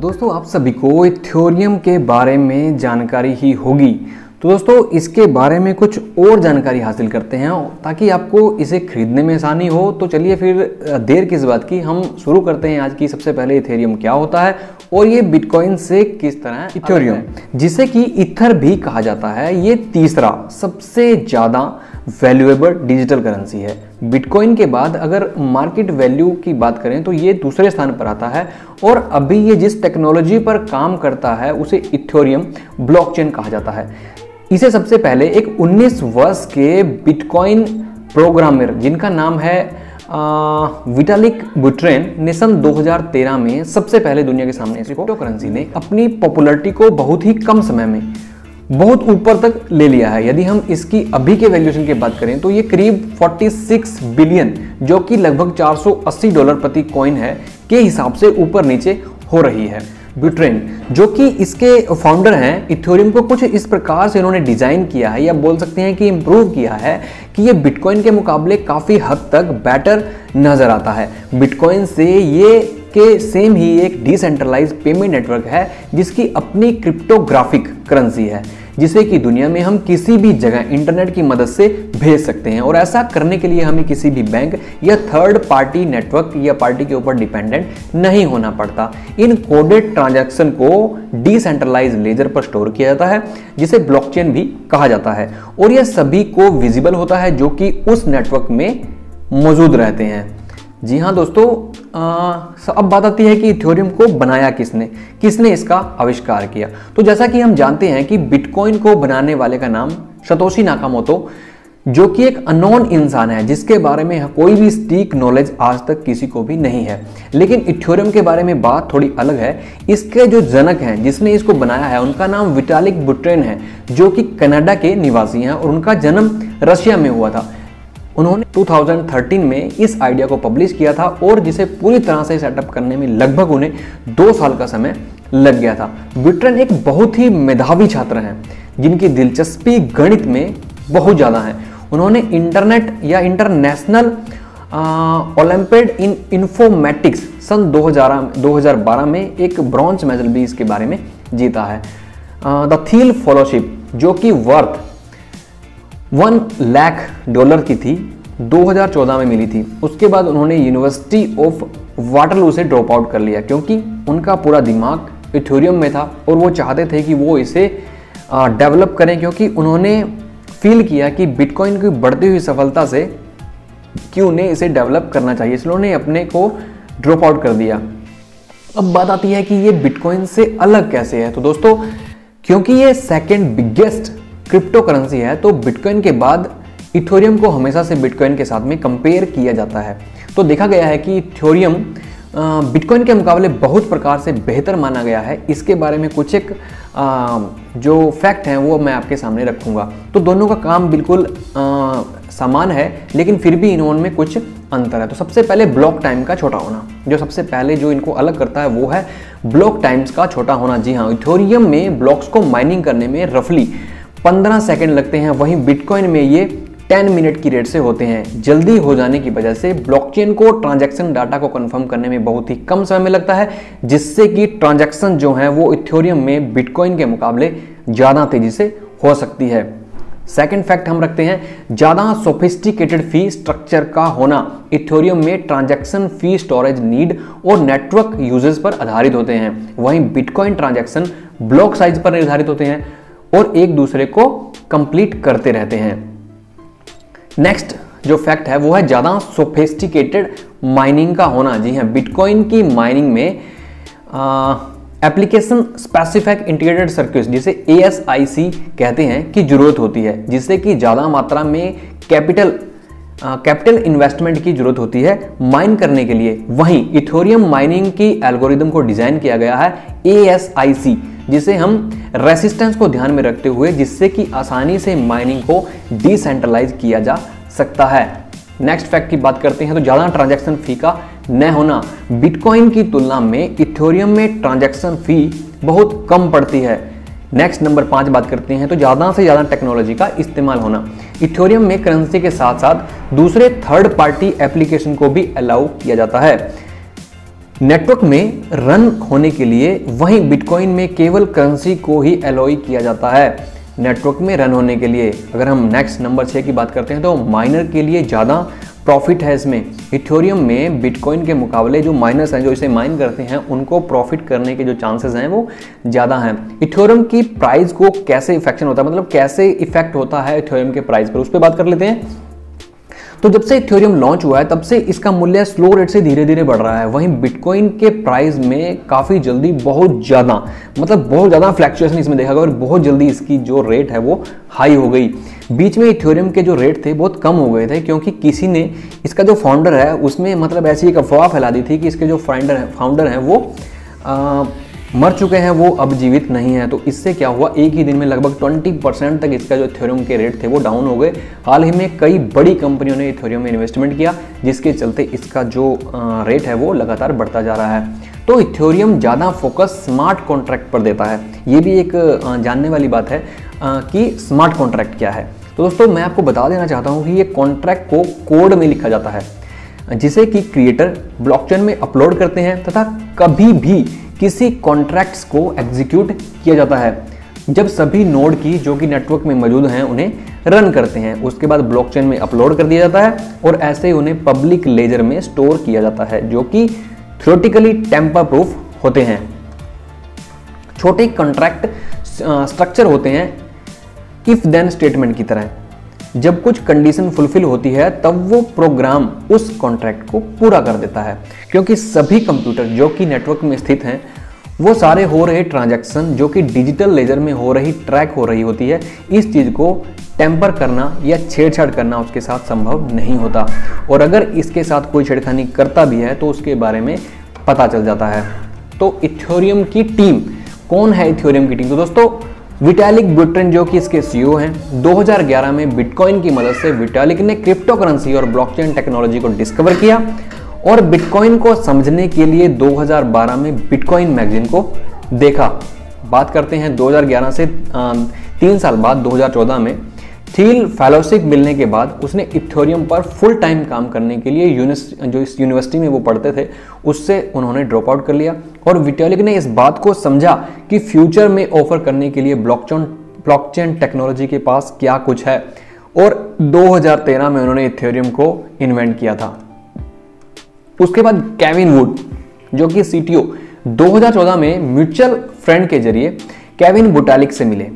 दोस्तों आप सभी को इथेरियम के बारे में जानकारी ही होगी। तो दोस्तों इसके बारे में कुछ और जानकारी हासिल करते हैं ताकि आपको इसे खरीदने में आसानी हो। तो चलिए फिर देर किस बात की, हम शुरू करते हैं आज की। सबसे पहले इथेरियम क्या होता है और ये बिटकॉइन से किस तरह इथेरियम, जिसे कि इथर भी कहा जाता है, ये तीसरा सबसे ज़्यादा वैल्यूएबल डिजिटल करेंसी है। बिटकॉइन के बाद अगर मार्केट वैल्यू की बात करें तो ये दूसरे स्थान पर आता है और अभी ये जिस टेक्नोलॉजी पर काम करता है उसे इथेरियम ब्लॉकचेन कहा जाता है। इसे सबसे पहले एक 19 वर्ष के बिटकॉइन प्रोग्रामर जिनका नाम है विटालिक बुटेरिन ने सन 2013 में सबसे पहले दुनिया के सामने क्रिप्टो करेंसी ने अपनी पॉपुलैरिटी को बहुत ही कम समय में बहुत ऊपर तक ले लिया है। यदि हम इसकी अभी के वैल्यूएशन की बात करें तो ये करीब 46 बिलियन, जो कि लगभग $480 प्रति कॉइन है, के हिसाब से ऊपर नीचे हो रही है। बुटेरिन जो कि इसके फाउंडर हैं, इथेरियम को कुछ इस प्रकार से इन्होंने डिजाइन किया है या बोल सकते हैं कि इम्प्रूव किया है कि ये बिटकॉइन के मुकाबले काफी हद तक बेटर नजर आता है। बिटकॉइन से ये के सेम ही एक डिसेंट्रलाइज्ड पेमेंट नेटवर्क है जिसकी अपनी क्रिप्टोग्राफिक करेंसी है, जिसे कि दुनिया में हम किसी भी जगह इंटरनेट की मदद से भेज सकते हैं। और ऐसा करने के लिए हमें किसी भी बैंक या थर्ड पार्टी नेटवर्क या पार्टी के ऊपर डिपेंडेंट नहीं होना पड़ता। इन कोडेड ट्रांजैक्शन को डिसेंट्रलाइज्ड लेजर पर स्टोर किया जाता है जिसे ब्लॉकचेन भी कहा जाता है, और यह सभी को विजिबल होता है जो कि उस नेटवर्क में मौजूद रहते हैं। जी हाँ दोस्तों, अब बात आती है कि इथेरियम को बनाया किसने इसका आविष्कार किया। तो जैसा कि हम जानते हैं कि बिटकॉइन को बनाने वाले का नाम सतोशी नाकामोटो, जो कि एक अननोन इंसान है जिसके बारे में कोई भी सटीक नॉलेज आज तक किसी को भी नहीं है। लेकिन इथेरियम के बारे में बात थोड़ी अलग है। इसके जो जनक हैं जिसने इसको बनाया है उनका नाम विटालिक बुटेरिन है, जो कि कनाडा के निवासी हैं और उनका जन्म रशिया में हुआ था। उन्होंने 2013 में इस आइडिया को पब्लिश किया था और जिसे पूरी तरह से सेटअप करने में लगभग उन्हें 2 साल का समय लग गया था। बुटेरिन एक बहुत ही मेधावी छात्र हैं जिनकी दिलचस्पी गणित में बहुत ज़्यादा है। उन्होंने इंटरनेट या इंटरनेशनल ओलंपियाड इन इंफॉर्मेटिक्स सन 2012 में एक ब्रॉन्ज मेडल भी इसके बारे में जीता है। द थील फेलोशिप जो कि वर्थ $1 लाख की थी, 2014 में मिली थी। उसके बाद उन्होंने यूनिवर्सिटी ऑफ वाटरलू से ड्रॉप आउट कर लिया क्योंकि उनका पूरा दिमाग इथेरियम में था और वो चाहते थे कि वो इसे डेवलप करें, क्योंकि उन्होंने फील किया कि बिटकॉइन की बढ़ती हुई सफलता से कि उन्हें इसे डेवलप करना चाहिए, इसलिए उन्होंने अपने को ड्रॉप आउट कर दिया। अब बात आती है कि ये बिटकॉइन से अलग कैसे है। तो दोस्तों क्योंकि ये सेकेंड बिगेस्ट क्रिप्टो करेंसी है तो बिटकॉइन के बाद इथेरियम को हमेशा से बिटकॉइन के साथ में कंपेयर किया जाता है। तो देखा गया है कि इथेरियम बिटकॉइन के मुकाबले बहुत प्रकार से बेहतर माना गया है। इसके बारे में कुछ एक जो फैक्ट हैं वो मैं आपके सामने रखूंगा। तो दोनों का काम बिल्कुल समान है, लेकिन फिर भी इनमें कुछ अंतर है। तो सबसे पहले ब्लॉक टाइम का छोटा होना, जो सबसे पहले जो इनको अलग करता है वो है ब्लॉक टाइम्स का छोटा होना। जी हाँ, इथेरियम में ब्लॉक्स को माइनिंग करने में रफली 15 सेकंड लगते हैं, वहीं बिटकॉइन में ये 10 मिनट की रेट से होते हैं। जल्दी हो जाने की वजह से ब्लॉकचेन को ट्रांजैक्शन डाटा को कंफर्म करने में बहुत ही कम समय में लगता है, जिससे कि ट्रांजैक्शन जो है वो इथेरियम में बिटकॉइन के मुकाबले ज़्यादा तेजी से हो सकती है। सेकंड फैक्ट हम रखते हैं ज़्यादा सोफिस्टिकेटेड फी स्ट्रक्चर का होना। इथेरियम में ट्रांजैक्शन फी स्टोरेज नीड और नेटवर्क यूजेस पर आधारित होते हैं, वहीं बिटकॉइन ट्रांजैक्शन ब्लॉक साइज पर निर्धारित होते हैं और एक दूसरे को कंप्लीट करते रहते हैं। नेक्स्ट जो फैक्ट है वो है ज्यादा सोफिस्टिकेटेड माइनिंग का होना। जी हाँ, बिटकॉइन की माइनिंग में एप्लीकेशन स्पेसिफिक इंटीग्रेटेड सर्किट जिसे ASIC कहते हैं की जरूरत होती है, जिससे कि ज्यादा मात्रा में कैपिटल इन्वेस्टमेंट की जरूरत होती है माइन करने के लिए। वहीं इथेरियम माइनिंग की एल्गोरिदम को डिजाइन किया गया है ASIC, जिसे हम रेसिस्टेंस को ध्यान में रखते हुए, जिससे कि आसानी से माइनिंग को डिसेंट्रलाइज किया जा सकता है। नेक्स्ट फैक्ट की बात करते हैं तो ज़्यादा ट्रांजैक्शन फी का न होना। बिटकॉइन की तुलना में इथेरियम में ट्रांजैक्शन फी बहुत कम पड़ती है। नेक्स्ट नंबर 5 बात करते हैं तो ज़्यादा से ज़्यादा टेक्नोलॉजी का इस्तेमाल होना। इथेरियम में करेंसी के साथ साथ दूसरे थर्ड पार्टी एप्लीकेशन को भी अलाउ किया जाता है। नेटवर्क में रन होने के लिए वहीं बिटकॉइन में केवल करेंसी को ही एलॉय किया जाता है। नेटवर्क में रन होने के लिए अगर हम नेक्स्ट नंबर 6 की बात करते हैं तो माइनर के लिए ज़्यादा प्रॉफिट है इसमें। इथेरियम में बिटकॉइन के मुकाबले जो माइनर्स हैं जो इसे माइन करते हैं उनको प्रॉफिट करने के जो चांसेस हैं वो ज़्यादा हैं। इथेरियम की प्राइस को कैसे इफेक्शन होता है, मतलब कैसे इफेक्ट होता है इथेरियम के प्राइस पर, उस पर बात कर लेते हैं। तो जब से इथेरियम लॉन्च हुआ है तब से इसका मूल्य स्लो रेट से धीरे धीरे बढ़ रहा है। वहीं बिटकॉइन के प्राइस में काफ़ी जल्दी बहुत ज़्यादा फ्लैक्चुएशन इसमें देखा गया और बहुत जल्दी इसकी जो रेट है वो हाई हो गई। बीच में इथेरियम के जो रेट थे बहुत कम हो गए थे क्योंकि किसी ने इसका जो फाउंडर है उसमें मतलब ऐसी एक अफवाह फैला दी थी कि इसके जो फाउंडर हैं वो मर चुके हैं, वो अब जीवित नहीं है। तो इससे क्या हुआ, एक ही दिन में लगभग 20% तक इसका जो इथेरियम के रेट थे वो डाउन हो गए। हाल ही में कई बड़ी कंपनियों ने इथेरियम में इन्वेस्टमेंट किया जिसके चलते इसका जो रेट है वो लगातार बढ़ता जा रहा है। तो इथेरियम ज़्यादा फोकस स्मार्ट कॉन्ट्रैक्ट पर देता है। ये भी एक जानने वाली बात है कि स्मार्ट कॉन्ट्रैक्ट क्या है। तो दोस्तों मैं आपको बता देना चाहता हूँ कि ये कॉन्ट्रैक्ट को कोड में लिखा जाता है जिसे कि क्रिएटर ब्लॉकचेन में अपलोड करते हैं तथा कभी भी किसी कॉन्ट्रैक्ट्स को एग्जीक्यूट किया जाता है जब सभी नोड की जो कि नेटवर्क में मौजूद हैं उन्हें रन करते हैं। उसके बाद ब्लॉकचेन में अपलोड कर दिया जाता है और ऐसे ही उन्हें पब्लिक लेजर में स्टोर किया जाता है जो कि थ्योरेटिकली टेम्पर प्रूफ होते हैं। छोटे कॉन्ट्रैक्ट स्ट्रक्चर होते हैं इफ देन स्टेटमेंट की तरह। जब कुछ कंडीशन फुलफिल होती है तब वो प्रोग्राम उस कॉन्ट्रैक्ट को पूरा कर देता है। क्योंकि सभी कंप्यूटर जो कि नेटवर्क में स्थित हैं वो सारे हो रहे ट्रांजैक्शन जो कि डिजिटल लेजर में हो रही ट्रैक हो रही होती है, इस चीज़ को टेम्पर करना या छेड़छाड़ करना उसके साथ संभव नहीं होता। और अगर इसके साथ कोई छेड़खानी करता भी है तो उसके बारे में पता चल जाता है। तो इथेरियम की टीम कौन है? इथेरियम की टीम तो दोस्तों विटालिक बुटेरिन जो कि इसके सीईओ हैं। 2011 में बिटकॉइन की मदद से विटालिक ने क्रिप्टो करेंसी और ब्लॉकचेन टेक्नोलॉजी को डिस्कवर किया और बिटकॉइन को समझने के लिए 2012 में बिटकॉइन मैगजीन को देखा। बात करते हैं 2011 से 3 साल बाद 2014 में थील फेलोशिप मिलने के बाद उसने इथेरियम पर फुल टाइम काम करने के लिए जो इस यूनिवर्सिटी में वो पढ़ते थे उससे उन्होंने ड्रॉप आउट कर लिया। और विटालिक ने इस बात को समझा कि फ्यूचर में ऑफर करने के लिए ब्लॉकचेन टेक्नोलॉजी के पास क्या कुछ है और 2013 में उन्होंने इथेरियम को इन्वेंट किया था। उसके बाद केविन वुड जो कि सीटीओ 2014 में म्यूचुअल फ्रेंड के जरिए केविन बुटालिक से मिले।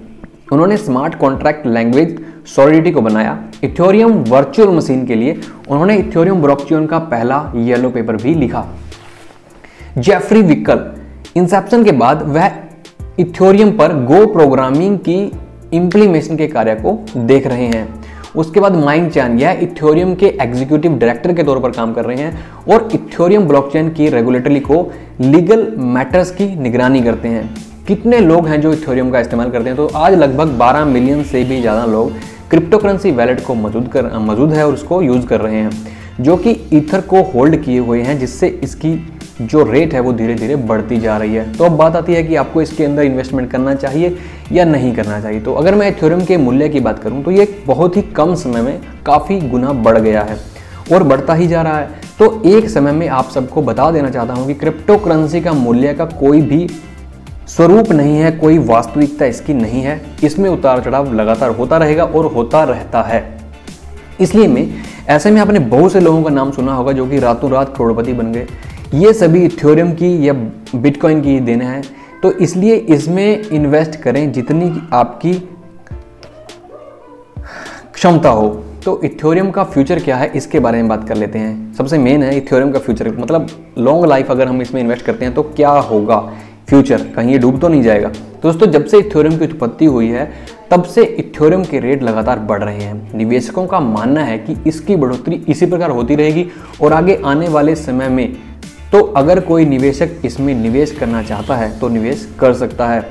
उन्होंने स्मार्ट कॉन्ट्रैक्ट लैंग्वेज सॉलिडिटी को बनाया। इथेरियम वर्चुअल मशीन के लिए उन्होंने इथेरियम ब्लॉकचेन का पहला येलो पेपर भी लिखा। जेफरी विकल इंसेप्शन के बाद वह इथेरियम पर गो प्रोग्रामिंग की इंप्लीमेशन के कार्य को देख रहे हैं। उसके बाद माइंग चैन यह इथेरियम के एग्जीक्यूटिव डायरेक्टर के तौर पर काम कर रहे हैं और इथेरियम ब्लॉकचेन की रेगुलेटरी को लीगल मैटर्स की निगरानी करते हैं। कितने लोग हैं जो इथेरियम का इस्तेमाल करते हैं? तो आज लगभग 12 मिलियन से भी ज़्यादा लोग क्रिप्टो करेंसी वैलेट को मौजूद है और उसको यूज़ कर रहे हैं जो कि ईथर को होल्ड किए हुए हैं, जिससे इसकी जो रेट है वो धीरे धीरे बढ़ती जा रही है। तो अब बात आती है कि आपको इसके अंदर इन्वेस्टमेंट करना चाहिए या नहीं करना चाहिए। तो अगर मैं इथेरियम के मूल्य की बात करूं तो ये बहुत ही कम समय में काफ़ी गुना बढ़ गया है और बढ़ता ही जा रहा है। तो एक समय में आप सबको बता देना चाहता हूँ कि क्रिप्टो करेंसी का मूल्य का कोई भी स्वरूप नहीं है, कोई वास्तविकता इसकी नहीं है। इसमें उतार चढ़ाव लगातार होता रहेगा और होता रहता है। इसलिए में ऐसे में आपने बहुत से लोगों का नाम सुना होगा जो कि रातों रात करोड़पति बन गए। ये सभी इथेरियम की या बिटकॉइन की देन है। तो इसलिए इसमें इन्वेस्ट करें जितनी आपकी क्षमता हो। तो इथेरियम का फ्यूचर क्या है इसके बारे में बात कर लेते हैं। सबसे मेन है इथेरियम का फ्यूचर, मतलब लॉन्ग लाइफ अगर हम इसमें इन्वेस्ट करते हैं तो क्या होगा फ्यूचर, कहीं ये डूब तो नहीं जाएगा। दोस्तों जब से इथेरियम की उत्पत्ति हुई है तब से इथेरियम के रेट लगातार बढ़ रहे हैं। निवेशकों का मानना है कि इसकी बढ़ोतरी इसी प्रकार होती रहेगी और आगे आने वाले समय में तो अगर कोई निवेशक इसमें निवेश करना चाहता है तो निवेश कर सकता है।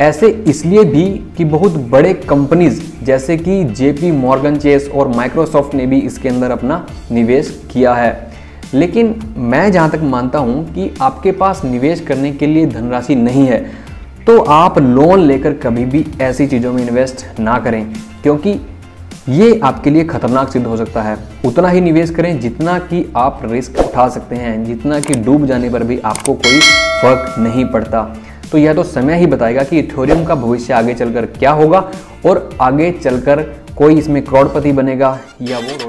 ऐसे इसलिए भी कि बहुत बड़े कंपनीज जैसे कि जेपी मॉर्गन चेस और माइक्रोसॉफ्ट ने भी इसके अंदर अपना निवेश किया है। लेकिन मैं जहाँ तक मानता हूँ कि आपके पास निवेश करने के लिए धनराशि नहीं है तो आप लोन लेकर कभी भी ऐसी चीज़ों में इन्वेस्ट ना करें, क्योंकि ये आपके लिए खतरनाक सिद्ध हो सकता है। उतना ही निवेश करें जितना कि आप रिस्क उठा सकते हैं, जितना कि डूब जाने पर भी आपको कोई फर्क नहीं पड़ता। तो यह तो समय ही बताएगा कि इथेरियम का भविष्य आगे चलकर क्या होगा और आगे चलकर कोई इसमें करोड़पति बनेगा या वो